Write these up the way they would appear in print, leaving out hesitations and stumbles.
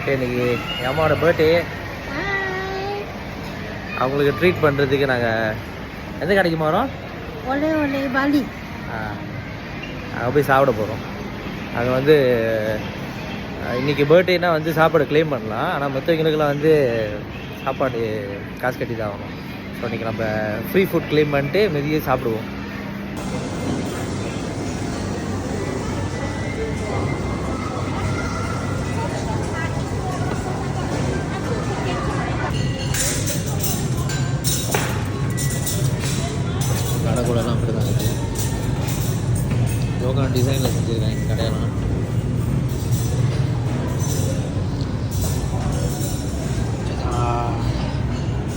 இன்னைக்கு என் அம்மாவோட பர்த்டே. அவங்களுக்கு ட்ரீட் பண்ணுறதுக்கு நாங்கள் எந்த கடைக்கு போகிறோம்? ஒலே ஒலே பாலி. அங்கே போய் சாப்பிட போகிறோம். அங்கே வந்து இன்றைக்கி பர்த்டேனா வந்து சாப்பாடு க்ளைம் பண்ணலாம். ஆனால் மற்றவங்களுக்கெல்லாம் வந்து சாப்பாடு காசு கட்டி தான் ஆகணும். ஸோ இன்றைக்கி நம்ம ஃப்ரீ ஃபுட் க்ளைம் பண்ணிட்டு மெதியே சாப்பிடுவோம். கடை கூடலாம் அப்படி தான் இருக்குது. யோகா டிசைனில் செஞ்சுருக்கேன் எங்கள் கடையெல்லாம்.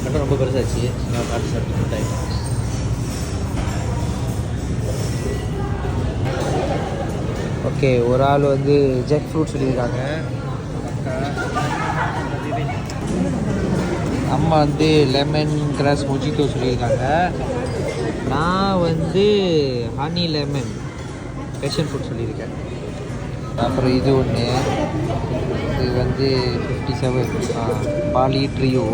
கடை ரொம்ப பெருசாச்சு. நான் காட்டு சாப்பிட்டு டைம். ஓகே, ஒரு ஆள் வந்து ஜெக் ஃப்ரூட் சொல்லியிருக்காங்க. அம்மா வந்து லெமன் கிராஸ் மொஜிட்டோ சொல்லியிருக்காங்க. நான் வந்து ஹனி லெமன் பேஷன் ஃப்ரூட் சொல்லியிருக்கேன். அப்புறம் இது ஒன்று, இது வந்து 57 பாலி ட்ரியோ.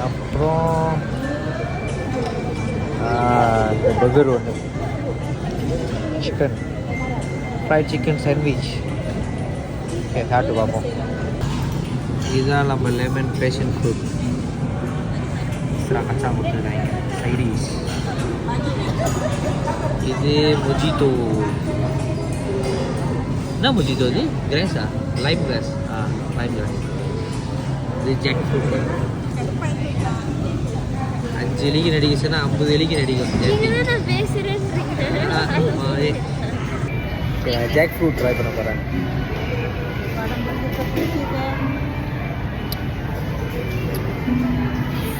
அப்புறம் இந்த பர்கர் ஒன்று, chicken fried chicken sandwich. Okay, சாப்பிட்டு பார்ப்போம். இதுதான் நம்ம லெமன் பேஷன் ஃப்ரூட். கச்சா கொடுத்துருக்காங்க சைடிஷ். இது மொஜிட்டோ. என்ன மொஜிட்டோ? இது கிராஸா? Lime grass. Lime grass. இது ஜாக் ஃப்ரூட். 5 எலிக்கு நடிக்கச்சுன்னா 50 எலிக்கு நடிக்கும். ஜாக் ஃப்ரூட் ட்ரை பண்ண போகிறேன்.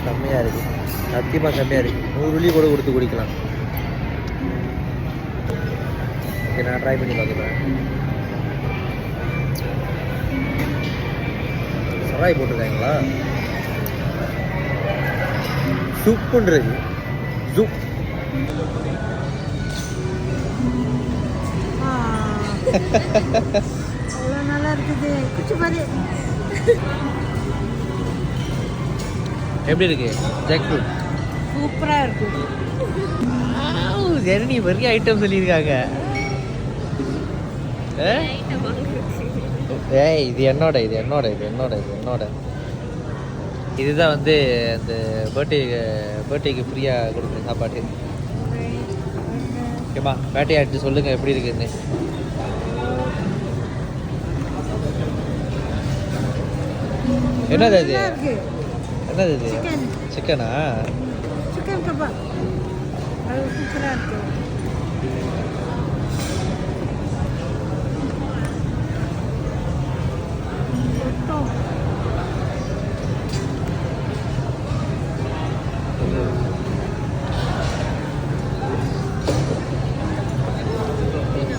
செம்மையாக இருக்குது, சத்தியமாக செம்மையாக இருக்குது. 100 வெள்ளி கூட கொடுத்து குடிக்கலாம். ஓகே, நான் ட்ரை பண்ணி பார்க்குறேன். சராய் போட்டிருக்காங்களா? சூப்புன்றது சூப். அவ்வளோ நல்லா இருக்குது. குச்சி பாரு. எப்படி இருக்கு ஜாக் ஃப்ரூட்? சூப்பராக இருக்குது. ஜெர்னி பெரிய ஐட்டம் சொல்லியிருக்காங்க. ஏய், இது என்னோட இது என்னோட இது என்னோட இது என்னோட இதுதான் வந்து அந்த பர்த்டேக்கு ஃப்ரீயாக கொடுக்குற சாப்பாடு. ஓகேம்மா, வேட்டையாட்டு சொல்லுங்கள் எப்படி இருக்குன்னு. என்னது அது? என்னது இது? சிக்கனா? Chicken kebab. அது சூப்பராக இருக்குது.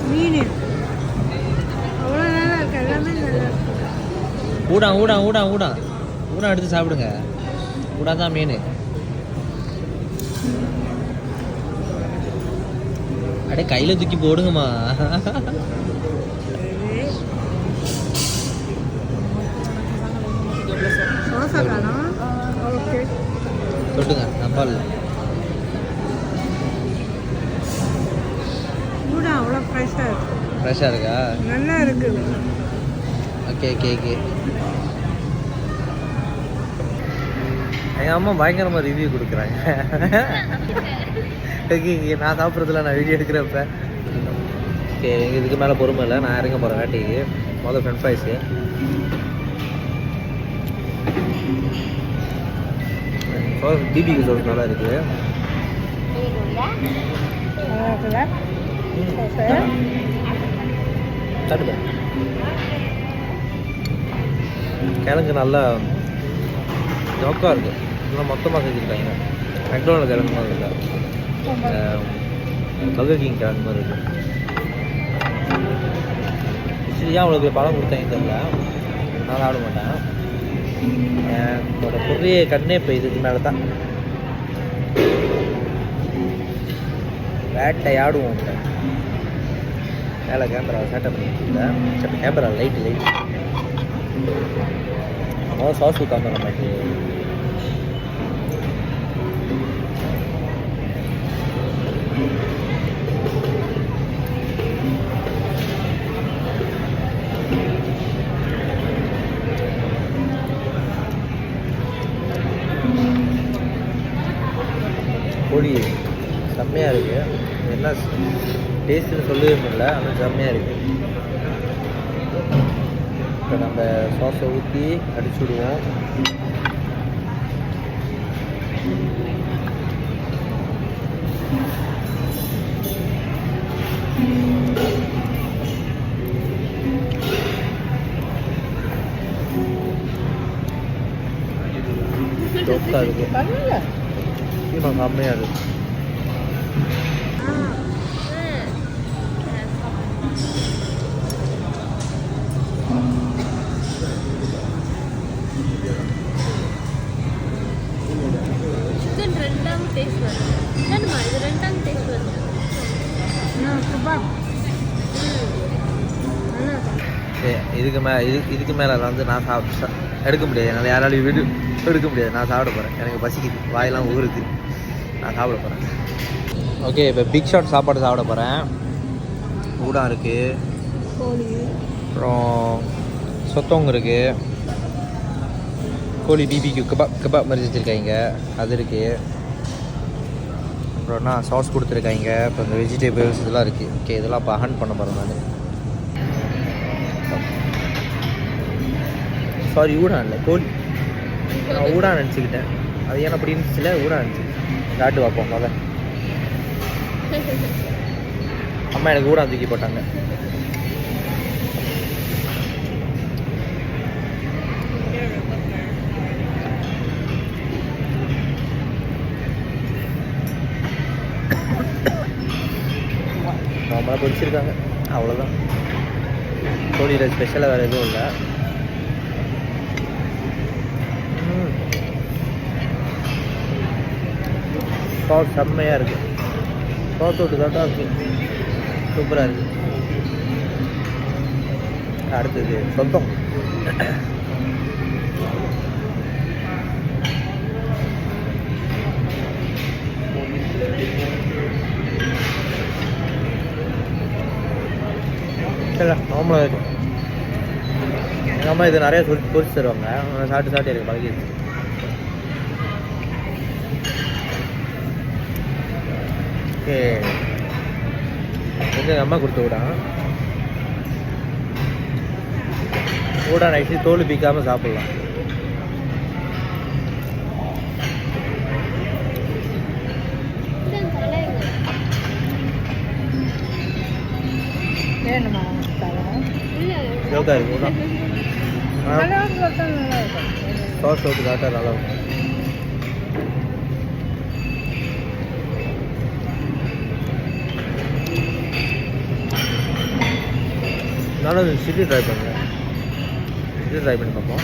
மீன் அவ்வளோ நல்லா இருக்கு. எல்லாமே நல்லா இருக்கு. ஊடா எடுத்து சாப்பிடுங்க. ஊடா தான் மீன். அப்படியே கையில் தூக்கி போடுங்கம்மா. தொட்டுங்க, நம்பால். அவ்வளோ ஃப்ரெஷ்ஷாக இருக்கா? நல்லா இருக்குது. ஓகே. எங்கள் அம்மா பயங்கரமாக ரிவ்யூ கொடுக்குறாங்க. நான் சாப்பிட்றதுல நான் வீடியோ எடுக்கிறப்ப. ஓகே, இதுக்கு மேலே பொறுமை இல்லை. நான் இறங்க போகிறேன் வேட்டைக்கு. முதல் ஃப்ரெண்ட் ஃப்ரைஸு. பிபிக்கு சோஸ் நல்லா இருக்குது. கிழங்கு நல்லா நோக்காக இருக்குது. இதெல்லாம் மொத்தமாக செஞ்சுருக்காங்க. மெக்டோனல் கிழங்கு மாதிரி இருக்கா? பர்கர் கிங் கிழங்கு மாதிரி இருக்கு. சரியா அவளுக்கு பழம் கொடுத்தாங்க தெரியல. நான் சாப்பிட மாட்டேன். என்னோட பெரிய கண்ணே இப்போ இதுக்கு மேலே தான். வேட்டையாடுவோம். மேலே கேமரா செட்டப் பண்ணிட்டு கேமரா லைட்டு சாஸ் ஊற்றாம நமக்கு பொடி செம்மையாக இருக்குது. என்ன டேஸ்ட்டுன்னு சொல்லவே முடியல, ஆனால் செம்மையாக இருக்குது. இப்போ நம்ம சாஸை ஊற்றி அடிச்சு விடுவோம். தொக்கா இருக்கு, கீமா செம்மையாக இருக்குது. சிக்கன் ரெண்டாவது டேஸ்ட் வருது. என்னம்மா இது ரெண்டாவது டேஸ்ட் வருது. இதுக்கு மேலே வந்து நான் எடுக்க முடியாது, என்னால் யாராலையும் எடுக்க முடியாது. நான் சாப்பிட போகிறேன், எனக்கு பசிக்குது, வாயெல்லாம் ஊறுது, நான் சாப்பிட போகிறேன். ஓகே, இப்போ பிக் ஷாட் சாப்பாடு சாப்பிட போகிறேன். ஊடம் இருக்குது, அப்புறம் சொத்தவங்க இருக்குது, கோழி பிபிக்கு கபாப் மாதிரி வச்சுருக்காங்க, அது இருக்குது. அப்புறம்னா சாஸ் கொடுத்துருக்காங்க. இப்போ இந்த வெஜிடபிள்ஸ் இதெல்லாம் இருக்குது. ஓகே, இதெல்லாம் இப்போ ஹண்ட் பண்ண போகிறேன் நான். சாரி, ஊடான் இல்லை, கோழி. நான் ஊடான் நினச்சிக்கிட்டேன். அது ஏன் அப்படி இருந்துச்சுல, ஊடான் நினச்சி காட்டு பார்ப்போம் முதல்ல. அம்மா எனக்கு ஊடான் தூக்கி போட்டாங்க. நார்மலாக பொரிச்சிருக்காங்க, அவ்வளோதான். கோழியில் ஸ்பெஷலாக வேறு எதுவும் இல்லை. சாஸ் செம்மையாக இருக்குது. சாஸ் விட்டு தான் இருக்குது, சூப்பராக இருக்குது. அடுத்தது சொத்தம். இல்லை நார்மலாக இருக்கும். எங்கள் அம்மா இது நிறையா பொரிச்சு தருவாங்க, சாப்பிட்டு எனக்கு பழகிடுச்சு. ஓகே, எங்கள் அம்மா கொடுத்து ஊடா நைட்டு தோல் பீக்காமல் சாப்பிட்லாம். ஜோக்கா இருக்கு ஊடா. சாஸ் ஊற்றி சாப்பிட்டா நல்லா இருக்கும். நானும் சில்லி ட்ரை பண்ணுறேன். சில்லி ட்ரை பண்ணி பார்ப்போம்.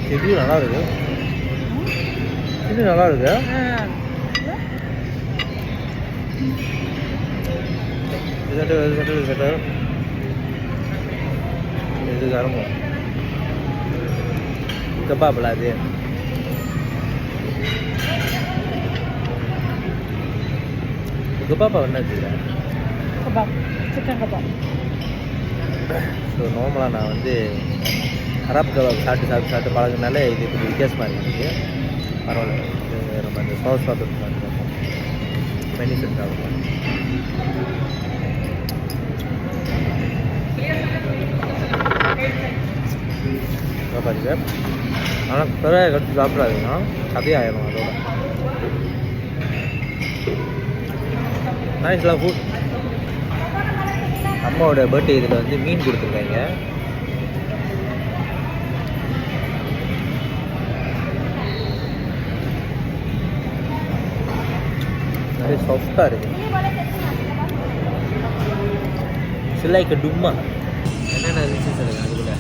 சில்லி நல்லா இருக்கு, சில்லி நல்லா இருக்கு. இது கரமும் கபாப்ல அது. கபாப்பா என்ன வச்சுக்கிறேன், சிக்கன் கபாப். ஸோ நார்மலாக நான் வந்து அரப் கபாப் சாப்பிட்டு பழகினால இது கொஞ்சம் வித்தியாசமாக இருக்குது. பரவாயில்ல, நம்ம அந்த சாஸ் சாப்பிட்டு பார்ப்போம். மெனி செட் சாப்பிடுவோம். பாருங்க, ஆனால் பிறகு கடிச்சு சாப்பிடாதுன்னா அதே ஆயிடும். அதோட நைஸ்லாம் ஃபுட். அம்மாவோட பர்த்டே இதில் வந்து மீன் கொடுத்துருக்காங்க. நிறைய சாஃப்டாக இருக்குது. சிலைக்கு டும்மா என்னென்ன இருந்துச்சு சொல்லுங்க அதுக்குள்ள.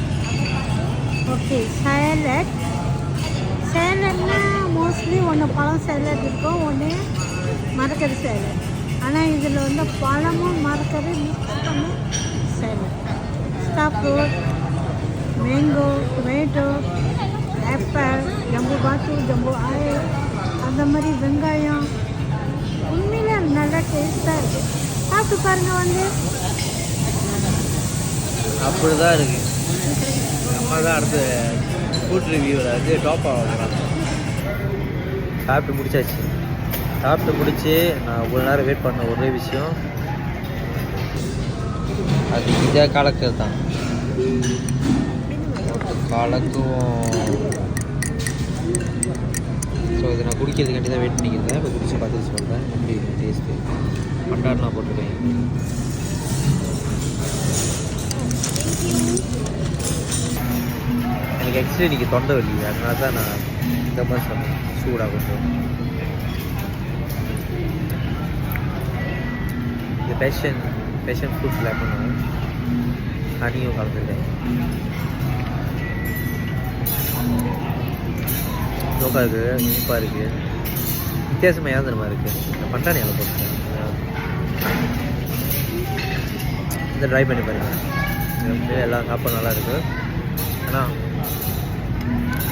ஓகே, சேலட்னா மோஸ்ட்லி ஒன்று பழம் சேலட் இருக்கும், ஒன்று மர மரக்கறி சேலட். ஆனால் இதில் வந்து பழமும் மரக்கறி மிக்ஸ் பண்ணி salad. Star fruit, mango, tomato, apple, ஜம்பு பாத்து, ஜம்பு ஆயில், அந்த மாதிரி வெங்காயம். உண்மையிலே நல்லா டேஸ்ட்டாக இருக்குது. சாப்பிட்டு பாருங்கள் வந்து. அப்படி தான் இருக்குது. அம்மா தான் அடுத்து ஃபுட் ரிவ்யூவில் வந்து டாப் ஆகிறாங்க. சாப்பிட்டு முடிச்சாச்சு. சாப்பிட்டு முடிச்சு நான் இவ்வளோ நேரம் வெயிட் பண்ண ஒரே விஷயம் அது இதே காலக்கல் தான். காலக்கும் ஸோ இதை நான் குடிக்கிறதுக்காண்டி தான் வெயிட் பண்ணிக்கிறேன். இப்போ குடிச்சு பார்த்துட்டு சொல்கிறேன் எப்படி டேஸ்ட்டு. பண்டாடலாம் போட்டுருக்கேன். எனக்கு ஆக்சுவலி இன்றைக்கி தொண்டை வலி, அதனால தான் நான் இந்த மாதிரி சொன்னேன். சூடாக கொஞ்சம் இந்த பேஷன் ஃப்ரூட் லெமனும் ஹனியும் கலந்துருக்கேன். நோக்கா இருக்குது, இனிப்பாக இருக்குது, வித்தியாசமாக ஏந்திரமாக இருக்குது. இந்த பட்டாணி எல்லாம் போட்டுருக்கேன். இந்த ட்ரை பண்ணி பாருங்கள். எல்லாம் சாப்பாடு நல்லா இருக்குது. ஆனால்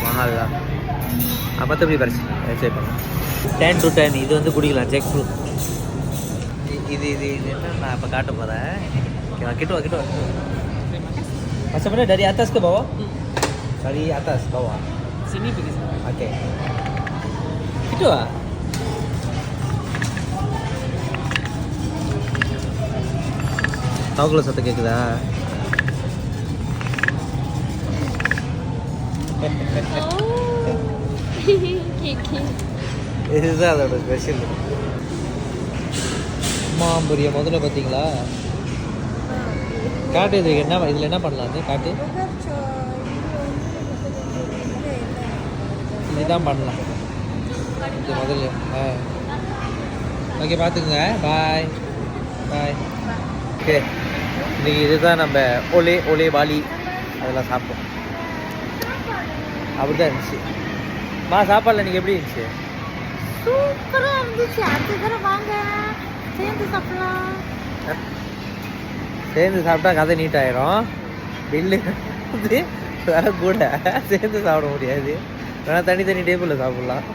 மஹாலா மற்றபடி பிரச்சனை என்ஜாய் பண்ணலாம். 10 to 10 இது வந்து குடிக்கலாம். ஜெக் ஃப்ரூட் இது என்ன நான் இப்போ காட்ட போகிறேன். ஓகே நான் கிட்ட வா. Macam dari atas ke bawah? Dari atas bawah. Sini pergi. Okey. Itu ah. Tahu kalau satu kayak kita. இதுதான் அதோட ஸ்பெஷல். மாம்புரிய முதல்ல பார்த்தீங்களா? காட்டு. இது என்ன, இதில் என்ன பண்ணலாம்? காட்டு. இதுதான் பண்ணலாம் இது முதல்ல. ஓகே பார்த்துக்குங்க. பாய் பாய். ஓகே இன்றைக்கி இதுதான் நம்ம ஒலே பாலி அதெல்லாம் சாப்பிட்டோம். அப்படி தான் இருந்துச்சு. சாப்பாடில் இன்றைக்கி எப்படி இருந்துச்சு? சூப்பராக இருந்துச்சு. அடுத்த தடவை வாங்க, சேர்ந்து சாப்பிடலாம். சேர்ந்து சாப்பிட்டா கதை நீட்டாயிரும். பில்லு வந்து வேற கூட சேர்ந்து சாப்பிட முடியாது. வேணா தனி டேபிளில் சாப்பிட்லாம்.